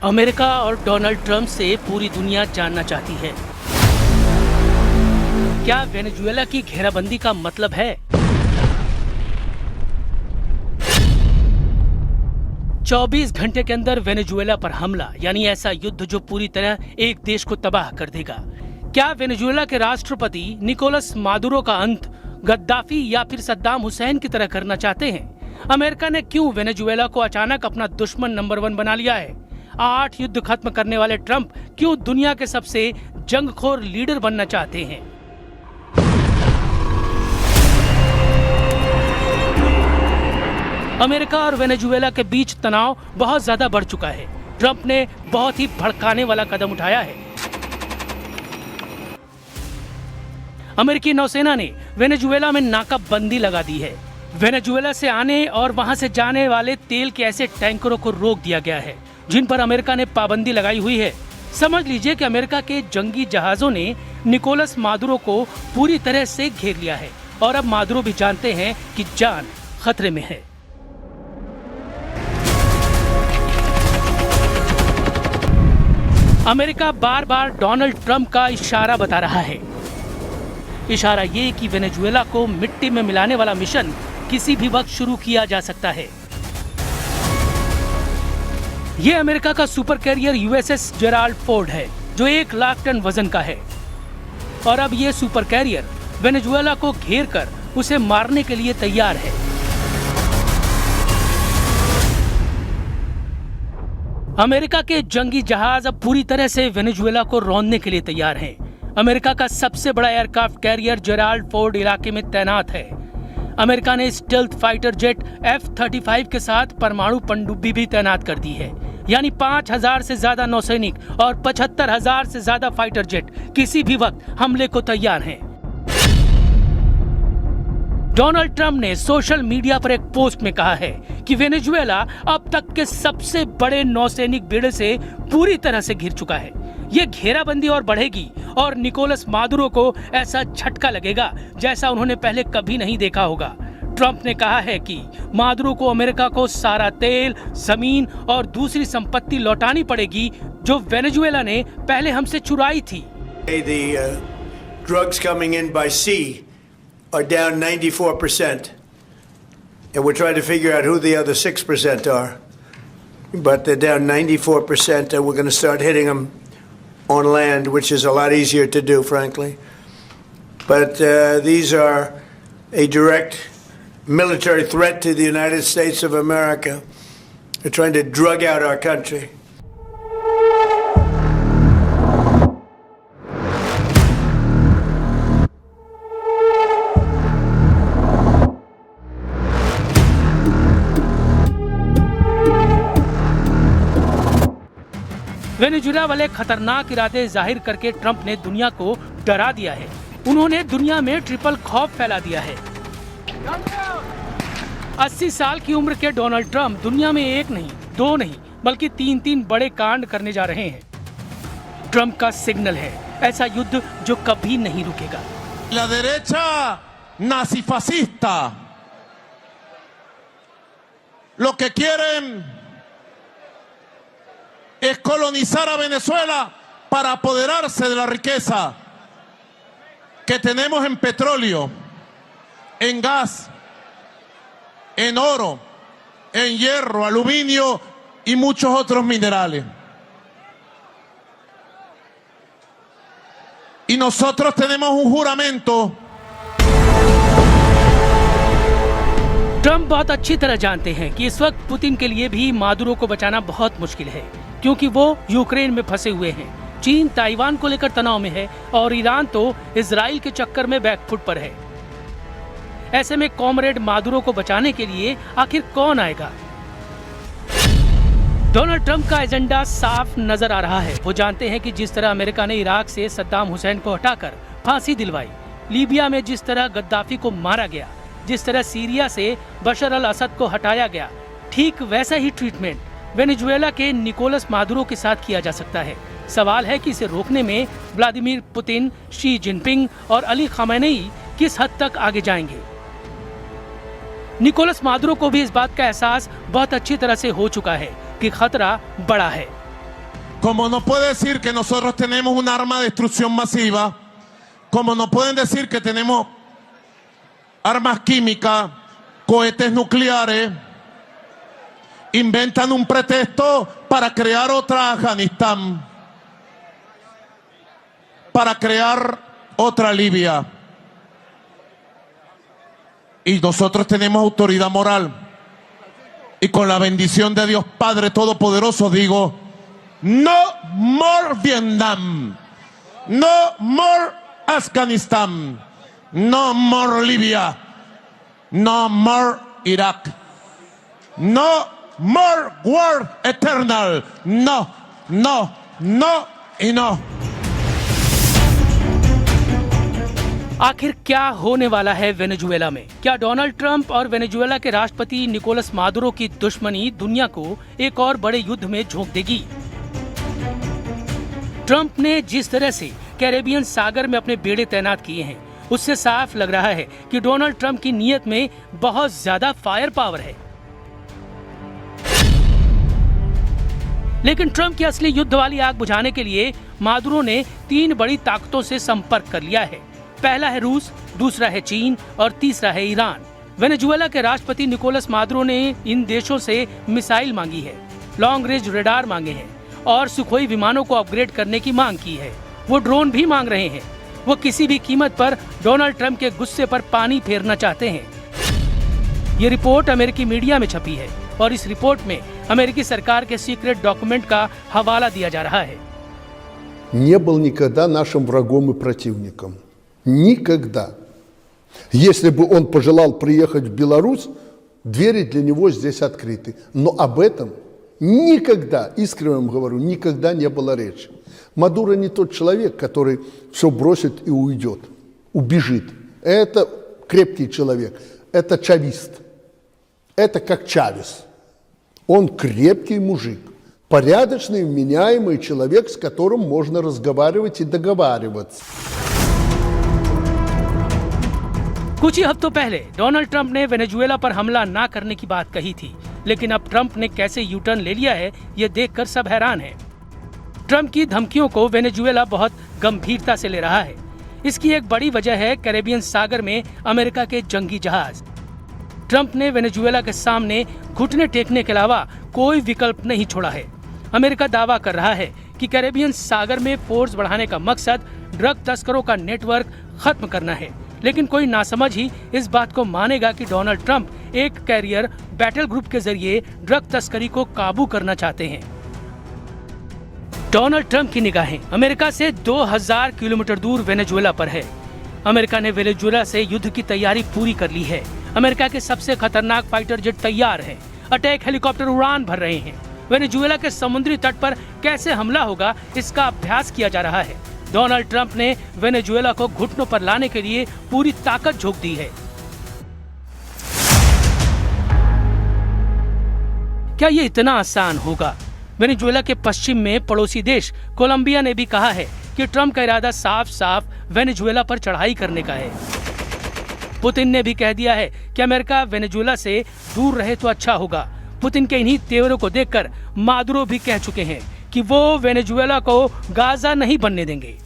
America और Donald Trump से पूरी दुनिया जानना चाहती है, क्या वेनेजुएला की घेराबंदी का मतलब है 24 घंटे के अंदर वेनेजुएला पर हमला, यानी ऐसा युद्ध जो पूरी तरह एक देश को तबाह कर देगा। क्या वेनेजुएला के राष्ट्रपति निकोलस मादुरो का अंत गद्दाफी या फिर सद्दाम हुसैन की तरह करना चाहते हैं? अमेरिका ने क्यों वेनेजुएला को अचानक अपना दुश्मन नंबर 1 बना लिया है? 8 युद्ध खत्म करने वाले ट्रंप क्यों दुनिया के सबसे जंगखोर लीडर बनना चाहते हैं? अमेरिका और वेनेजुएला के बीच तनाव बहुत ज्यादा बढ़ चुका है। ट्रंप ने बहुत ही भड़काने वाला कदम उठाया है। अमेरिकी नौसेना ने वेनेजुएला में नाकाबंदी लगा दी है। वेनेजुएला से आने और वहां से जाने वाले तेल के ऐसे टैंकरों को रोक दिया गया है जिन पर अमेरिका ने पाबंदी लगाई हुई है। समझ लीजिए कि अमेरिका के जंगी जहाजों ने निकोलस मादुरो को पूरी तरह से घेर लिया है और अब मादुरो भी जानते हैं कि जान खतरे में है। अमेरिका बार बार डोनाल्ड ट्रंप का इशारा बता रहा है। इशारा ये कि वेनेजुएला को मिट्टी में मिलाने वाला मिशन किसी भी वक्त शुरू किया जा सकता है। ये अमेरिका का super career USS Gerald Ford है जो 1 लाख टन वजन का है और अब ये सुपर कैरियर वेनेजुएला को घेर कर उसे मारने के लिए तैयार है। अमेरिका के जंगी जहाज अब पूरी तरह से वेनेजुएला को रौंदने के लिए तैयार हैं। अमेरिका का सबसे बड़ा एयरक्राफ्ट कैरियर जेराल्ड फोर्ड इलाके में तैनात है। अमेरिका ने स्टेल्थ फाइटर जेट F-35 के साथ परमाणु पनडुब्बी भी तैनात कर दी है, यानी 5000 से ज्यादा नौसैनिक और 75,000 से ज्यादा फाइटर जेट किसी भी वक्त हमले को तैयार हैं। डोनाल्ड ट्रंप ने सोशल मीडिया पर एक पोस्ट में कहा है कि वेनेजुएला अब तक के सबसे बड़े नौसैनिक बेड़े से पूरी तरह से घिर चुका है। ये घेराबंदी और बढ़ेगी और निकोलस मादुरो को ऐसा झटका लगेगा जैसा उन्होंने पहले कभी नहीं देखा होगा। ट्रंप ने कहा है कि मादुरो को अमेरिका को सारा तेल, जमीन और दूसरी संपत्ति लौटानी पड़ेगी जो वेनेजुएला ने पहले हमसे चुराई थी। Drugs coming in by sea are down 94%, and we're trying to figure out who the other 6% are. But they're down 94%, and we're going to start hitting them on land, which is a lot easier to do, frankly. But these are a direct military threat to the United States of America. They're trying to drug out our country. Venezuela वाले खतरनाक इरादे जाहिर करके Trump ने दुनिया को डरा दिया है। उन्होंने दुनिया में ट्रिपल खौफ फैला दिया है। 80 साल की उम्र के डोनाल्ड ट्रंप दुनिया में 1 नहीं, 2 नहीं, बल्कि 3 बड़े कांड करने जा रहे हैं। ट्रंप का सिग्नल है ऐसा युद्ध जो कभी नहीं रुकेगा। La derecha nazifascista lo que quieren es colonizar a Venezuela para apoderarse de la riqueza que tenemos en petróleo, en gas, en oro, en hierro, aluminio y muchos otros minerales. Y nosotros tenemos un juramento. Trump बहुत अच्छी तरह जानते हैं कि इस वक्त Putin के लिए भी मादुरो को बचाना बहुत मुश्किल है, क्योंकि वो यूक्रेन में फंसे हुए हैं। चीन ताइवान को लेकर तनाव में है और ईरान तो इजराइल के चक्कर में बैकफुट पर है। ऐसे में कॉमरेड मादुरो को बचाने के लिए आखिर कौन आएगा? डोनाल्ड ट्रंप का एजेंडा साफ नजर आ रहा है। वो जानते हैं कि जिस तरह अमेरिका ने इराक से सद्दाम हुसैन को हटाकर फांसी दिलवाई, लीबिया में जिस तरह गद्दाफी को मारा गया, जिस तरह सीरिया से बशर अल असद को हटाया गया, ठीक वैसा ही ट्रीटमेंट वेनेजुएला के निकोलस मादुरो के साथ किया जा सकता है। सवाल है कि इसे रोकने में व्लादिमीर पुतिन, शी जिनपिंग और अली खामेनेई किस हद तक आगे जाएंगे। निकोलस मादुरो को भी इस बात का एहसास बहुत अच्छी तरह से हो चुका है कि खतरा बड़ा है। Como no puede decir que nosotros tenemos un arma de destrucción masiva, como no pueden decir que tenemos armas químicas, cohetes nucleares, inventan un pretexto para crear otra Afganistán, para crear otra Libia. Y nosotros tenemos autoridad moral. Y con la bendición de Dios Padre Todopoderoso digo, no more Vietnam, no more Afganistán, no more Libia, no more Irak, no more war eternal, no, no, no y no. आखिर क्या होने वाला है Venezuela में? क्या Donald Trump और Venezuela के राष्ट्रपति निकोलस मादुरो की दुश्मनी दुनिया को एक और बड़े युद्ध में झोंक देगी? ट्रंप ने जिस तरह से कैरेबियन सागर में अपने बेड़े तैनात किए हैं, उससे साफ लग रहा है कि डोनाल्ड ट्रंप की नीयत में बहुत ज्यादा फायर पावर है। लेकिन ट्रंप की असली युद्ध वाली आग बुझाने के लिए मादुरो ने 3 बड़ी ताकतों से संपर्क कर लिया है। पहला है रूस, दूसरा है चीन और तीसरा है ईरान। वेनेजुएला के राष्ट्रपति निकोलस मादुरो ने इन देशों से मिसाइल मांगी है, लॉन्ग रेंज रडार मांगे हैं और सुखोई विमानों को अपग्रेड करने की मांग की है। वो ड्रोन भी मांग रहे हैं। वो किसी भी कीमत पर डोनाल्ड ट्रंप के गुस्से पर पानी फेरना चाहते हैं। ये रिपोर्ट अमेरिकी मीडिया में छपी है और इस रिपोर्ट में अमेरिकी सरकार के सीक्रेट डॉक्यूमेंट का हवाला दिया जा रहा है। Не был никогда нашим врагом и противником. Никогда. Если бы он пожелал приехать в Беларусь, двери для него здесь открыты. Но об этом никогда, искренне вам говорю, никогда не было речи. Мадуро не тот человек, который все бросит и уйдет, убежит. Это крепкий человек, это чавист. Это как Чавес. Он крепкий мужик, порядочный, вменяемый человек, с которым можно разговаривать и договариваться. कुछ ही हफ्तों पहले डोनाल्ड ट्रंप ने वेनेजुएला पर हमला ना करने की बात कही थी, लेकिन अब ट्रंप ने कैसे यू टर्न ले लिया है, ये देखकर सब हैरान हैं। ट्रंप की धमकियों को वेनेजुएला बहुत गंभीरता से ले रहा है। इसकी एक बड़ी वजह है कैरेबियन सागर में अमेरिका के जंगी जहाज। ट्रंप ने वेनेजुएला के सामने घुटने टेकने के अलावा कोई विकल्प नहीं छोड़ा है। अमेरिका दावा कर रहा है कि कैरेबियन सागर में फोर्स बढ़ाने का मकसद ड्रग तस्करों का नेटवर्क खत्म करना है, लेकिन कोई नासमझ ही इस बात को मानेगा कि डोनाल्ड ट्रंप एक कैरियर बैटल ग्रुप के जरिए ड्रग तस्करी को काबू करना चाहते हैं। डोनाल्ड ट्रंप की निगाहें अमेरिका से 2000 किलोमीटर दूर वेनेजुएला पर है। अमेरिका ने वेनेजुएला से युद्ध की तैयारी पूरी कर ली है। अमेरिका के सबसे खतरनाक फाइटर जेट तैयार हैं। अटैक हेलीकॉप्टर उड़ान भर रहे हैं। वेनेजुएला के समुद्री तट पर कैसे हमला होगा, इसका अभ्यास किया जा रहा है। डोनाल्ड ट्रंप ने वेनेजुएला को घुटनों पर लाने के लिए पूरी ताकत झोंक दी है। क्या ये इतना आसान होगा? वेनेजुएला के पश्चिम में पड़ोसी देश कोलंबिया ने भी कहा है कि ट्रंप का इरादा साफ साफ वेनेजुएला पर चढ़ाई करने का है। पुतिन ने भी कह दिया है कि अमेरिका वेनेजुएला से दूर रहे तो अच्छा होगा। पुतिन के इन्हीं तेवरों को देखकर मादुरो भी कह चुके हैं कि वो वेनेजुएला को गाजा नहीं बनने देंगे।